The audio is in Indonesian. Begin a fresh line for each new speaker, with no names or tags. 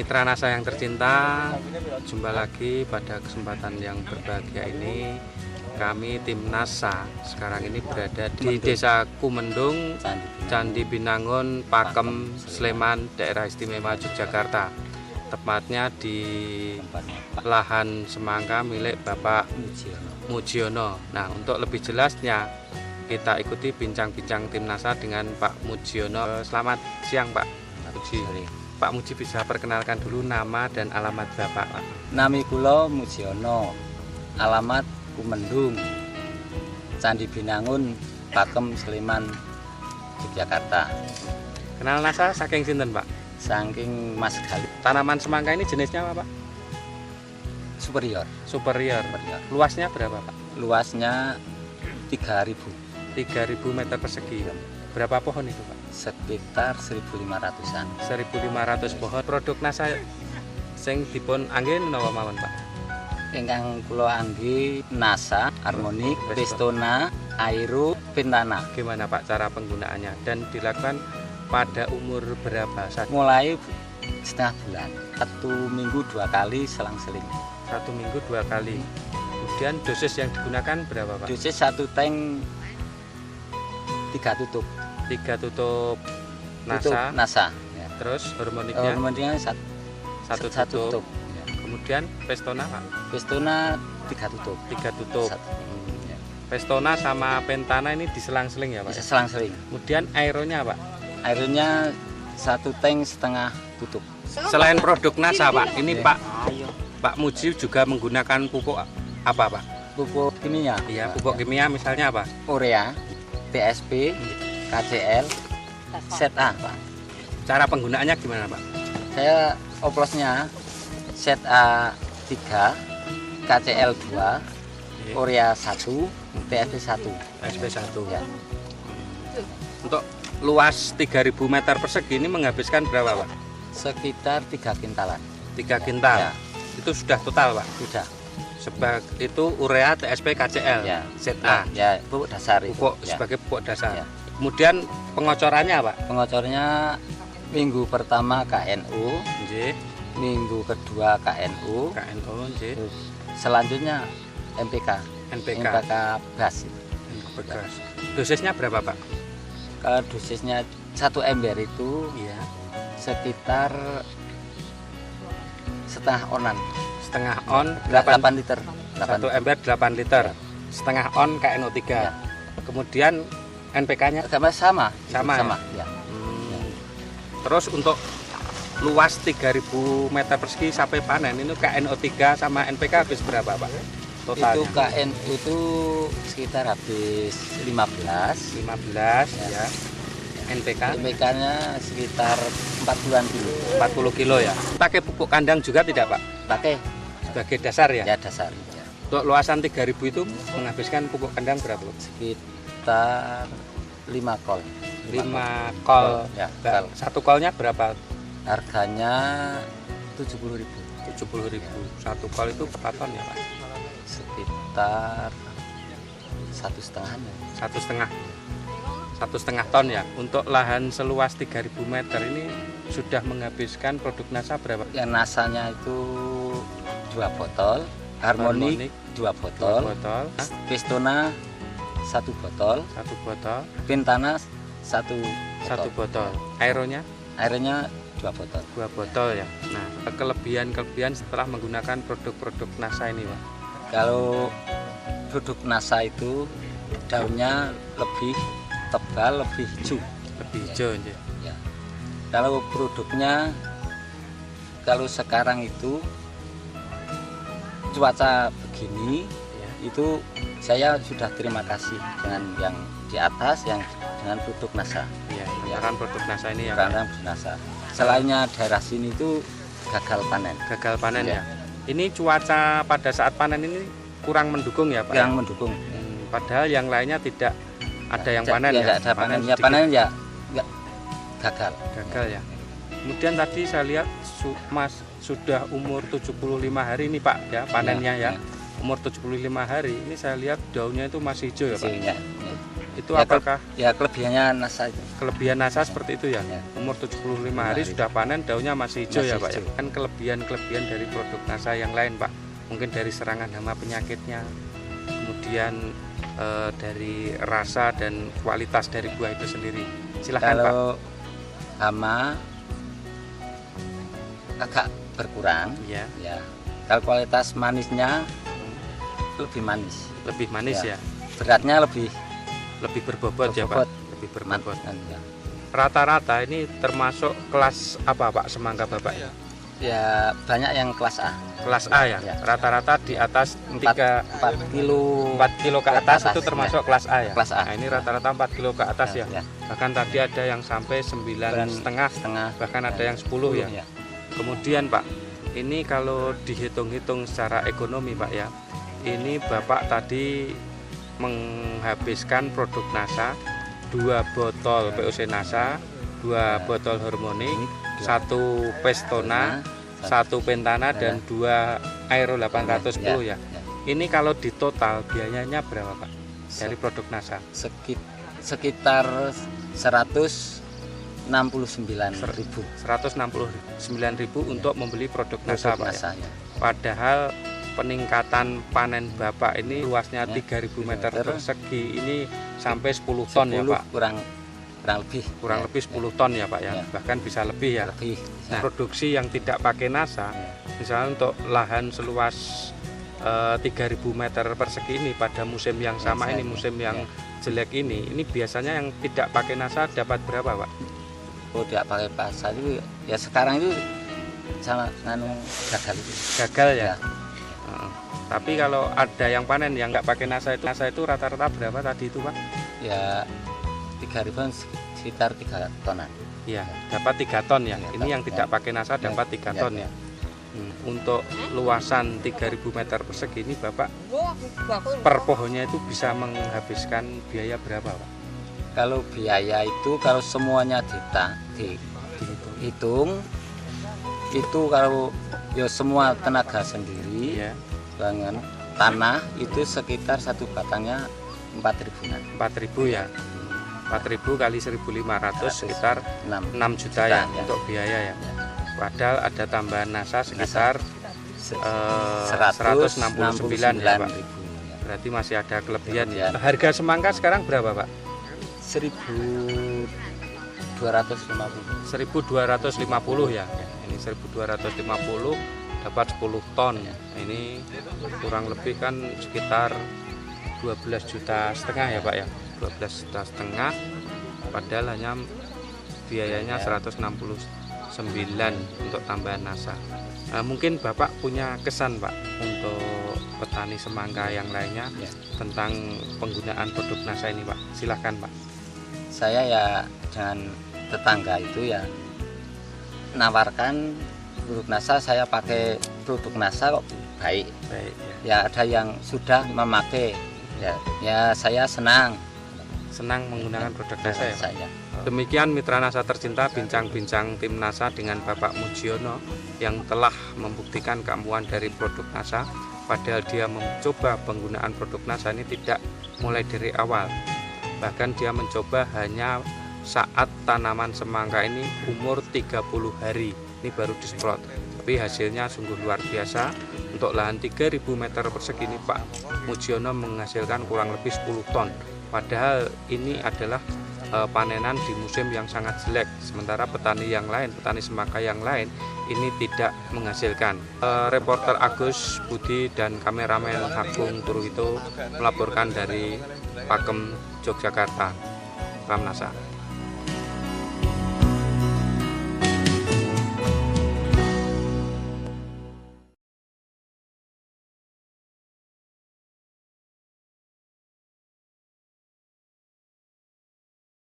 Mitra NASA yang tercinta, jumpa lagi pada kesempatan yang berbahagia ini. Kami tim NASA sekarang ini berada di Desa Kumendung, Candi Binangun, Pakem, Sleman, Daerah Istimewa Yogyakarta. Tepatnya di lahan semangka milik Bapak Mujiono. Nah, untuk lebih jelasnya kita ikuti bincang-bincang tim NASA dengan Pak Mujiono. Selamat siang Pak Muji. Pak Muji bisa perkenalkan dulu nama dan alamat Bapak, Pak.
Nami kula Mujiono, alamat Kumendung, Candi Binangun, Pakem, Sleman, Yogyakarta.
Kenal NASA saking sinten, Pak?
Saking Mas Gali.
Tanaman semangka ini jenisnya apa, Pak?
Superior.
Superior. Luasnya berapa, Pak?
Luasnya 3.000
meter persegi. Berapa pohon itu, Pak?
Sekitar 1.500-an.
1.500 pohon. Produk NASA sing dipun anggen napa mawon, Pak?
Ingkang kula angge NASA, Harmonik, Pestona, Aero, Pentana.
Gimana Pak cara penggunaannya dan dilakukan pada umur berapa saat?
Mulai setengah bulan, 1 minggu 2 kali selang-seling.
1 minggu 2 kali. Kemudian dosis yang digunakan berapa, Pak?
Dosis 1 tank 3 tutup.
3 tutup
Tutup
NASA.
NASA. Ya.
Terus harmoniknya
Harmoniknya
satu tutup.
Ya.
Kemudian Pestona, Pak?
Pestona 3 tutup.
3 tutup.
Ya.
Pestona sama Pentana ini diselang-seling ya, Pak?
Bisa selang-seling.
Kemudian aeronya, Pak?
Airnya 1 tank setengah tutup.
Selain produk NASA, Pak, ini Pak Muji juga menggunakan pupuk apa, Pak?
Pupuk kimia.
Iya, pupuk kimia misalnya apa?
Urea, PSP, KCL, ZA, Pak.
Cara penggunaannya gimana, Pak?
Saya oplosnya ZA 3, KCL 2, Urea 1, PSP 1.
PSP 1.
Ya.
Untuk luas 3.000 meter persegi ini menghabiskan berapa, Pak?
Sekitar 3 kintalan.
3 kintal.
Ya.
Itu sudah total, Pak?
Sudah.
Sebab itu urea, TSP, KCL,
Ya.
ZA.
Ya, pupuk dasar itu.
Pupuk
Ya.
sebagai pupuk dasar.
Ya.
Kemudian pengocorannya, Pak?
Pengocornya minggu pertama KNU,
Nggih.
minggu kedua KNU,
KNO, nggih.
terus selanjutnya MPK.
NPK.
MPK BAS.
Bekas. Dosisnya berapa, Pak?
Dosisnya 1 ember itu
Iya.
sekitar setengah onan.
Setengah on
8 liter.
1 ember 8 liter. Setengah on KNO3.
Ya.
Kemudian NPK-nya
Sama.
Sama,
Ya.
Terus untuk luas 3.000 meter persegi sampai panen ini KNO3 sama NPK habis berapa, Pak? Totalnya?
Itu KNU itu sekitar habis 15.
15 ya. NPK
MPK-nya sekitar 40-an kilo.
40 kilo ya. Pakai pupuk kandang juga tidak, Pak?
Pakai
Sebagai dasar ya?
ya dasar. Ya.
Untuk luasan 3.000 itu menghabiskan pupuk kandang berapa?
Sekitar 5 kol.
5 kol.
Ya,
Nah, satu kolnya berapa?
harganya 70.000.
70.000. Satu kol itu berapa ton ya, Pak?
Sekitar 1,5.
1,5 ton ya. Untuk lahan seluas 3.000 meter ini sudah menghabiskan produk NASA berapa?
Yang nasanya itu 2 botol, Harmonik 2 botol,
2 botol,
Pestona 1 botol,
1 botol,
Pentana 1
1 botol. Aeronya
Airnya 2 botol.
2 botol ya. Nah, kelebihan setelah menggunakan produk-produk NASA ini, Pak.
Kalau produk NASA itu daunnya lebih tebal, lebih hijau.
Lebih hijau aja.
Ya. Kalau produknya, kalau sekarang itu cuaca begini,
Ya.
itu saya sudah terima kasih dengan yang di atas, yang dengan produk NASA.
Iya,
Ya.
karena produk NASA ini ya, Pak.
Karena NASA. Selainnya daerah sini itu gagal panen.
Gagal panen
Ya.
ya. Ini cuaca pada saat panen ini kurang mendukung ya, Pak?
Yang mendukung.
Padahal yang lainnya tidak ada yang panen ya.
Tidak ada panen. Ya
sedikit.
panen ya enggak gagal.
Gagal ya. Kemudian tadi saya lihat Mas sudah umur 75 hari ini, Pak ya, panennya ya. Umur 75 hari ini saya lihat daunnya itu masih hijau ya, Pak.
Hasilnya.
Itu apakah
kelebihannya NASA itu?
kelebihan NASA seperti itu ya?
Ya.
Umur 75 hari sudah panen, daunnya masih hijau
Masih
ya Pak ya?
hijau.
Kan kelebihan-kelebihan dari produk NASA yang lain Pak, mungkin dari serangan hama penyakitnya, kemudian dari rasa dan kualitas dari buah itu sendiri. Silahkan Pak.
Kalau hama agak berkurang,
Ya,
ya. Kalau kualitas manisnya lebih manis,
lebih manis ya,
beratnya lebih
lebih berbobot ya Pak, lebih berbobot.
ya.
Rata-rata ini termasuk kelas apa Pak semangka Bapak?
Ya banyak yang kelas A,
Kelas A ya.
Ya.
Rata-rata di atas
4
4 kilo ke atas itu termasuk kelas A ya.
Kelas A.
Nah, ini rata-rata 4 kilo ke atas ya.
Ya.
Bahkan tadi ada yang sampai 9,5, bahkan ada yang 10 ya. Kemudian Pak, ini kalau dihitung-hitung secara ekonomi Pak ya, ini Bapak tadi menghabiskan produk NASA 2 botol POC NASA, 2 botol Hormonic, 1 Pestona, 1 Pentana dan 2 Aero 810 ya. Ini kalau di total biayanya berapa Pak dari produk NASA?
Sekitar 169.000.
169.000 untuk membeli produk NASA Pak ya.
ya.
Padahal peningkatan panen Bapak ini luasnya 3.000 meter persegi ini sampai 10 ton ya Pak.
Kurang lebih
10 ton ya Pak ya. Bahkan bisa lebih ya.
lebih.
Nah, produksi yang tidak pakai NASA, misalnya untuk lahan seluas 3.000 meter persegi ini pada musim yang sama ini, musim yang jelek ini biasanya yang tidak pakai NASA dapat berapa Pak?
Oh, tidak pakai pasar itu ya sekarang itu sama gagal itu.
Gagal ya. Tapi kalau ada yang panen yang nggak pakai NASA itu rata-rata berapa tadi itu Pak?
Ya 3.000 sekitar 3 tonan.
Ya, dapat 3 ton ya. Ini yang
ton,
tidak pakai NASA dapat 3 ton ya. Untuk luasan 3.000 meter persegi ini Bapak per pohonnya itu bisa menghabiskan biaya berapa Pak?
Kalau biaya itu kalau semuanya dihitung itu kalau ya semua tenaga sendiri
Ya.
dengan tanah itu sekitar satu batangnya 4.000-an.
4.000 ya. 4.000 kali 1.500 sekitar 6 juta ya untuk biaya ya. Padahal ada tambahan NASA sekitar 169 ya Pak. Berarti masih ada kelebihan ya. Harga semangka sekarang berapa Pak?
1.250.
1.250 ya. Ini 1.250 dapat 10 ton. Ini kurang lebih kan sekitar 12,5 juta ya Pak ya. 12,5 juta, padahal hanya biayanya 169 untuk tambahan NASA. Mungkin Bapak punya kesan Pak untuk petani semangka yang lainnya tentang penggunaan produk NASA ini Pak. Silahkan Pak.
Saya ya dengan tetangga itu ya nawarkan produk NASA, saya pakai produk NASA kok baik. Ya ada yang sudah memakai, ya saya senang
menggunakan produk NASA ya.
Saya.
Demikian mitra NASA tercinta, bincang-bincang tim NASA dengan Bapak Mujiono yang telah membuktikan keampuhan dari produk NASA. Padahal dia mencoba penggunaan produk NASA ini tidak mulai dari awal. Bahkan dia mencoba hanya saat tanaman semangka ini umur 30 hari. Ini baru disemprot. Tapi hasilnya sungguh luar biasa. Untuk lahan 3.000 meter persegi ini Pak Mujiono menghasilkan kurang lebih 10 ton. Padahal ini adalah panenan di musim yang sangat jelek, sementara petani yang lain, petani semangka yang lain ini tidak menghasilkan. Reporter Agus Budi dan kameramen Agung Purwito melaporkan dari Pakem, Yogyakarta. Salam NASA.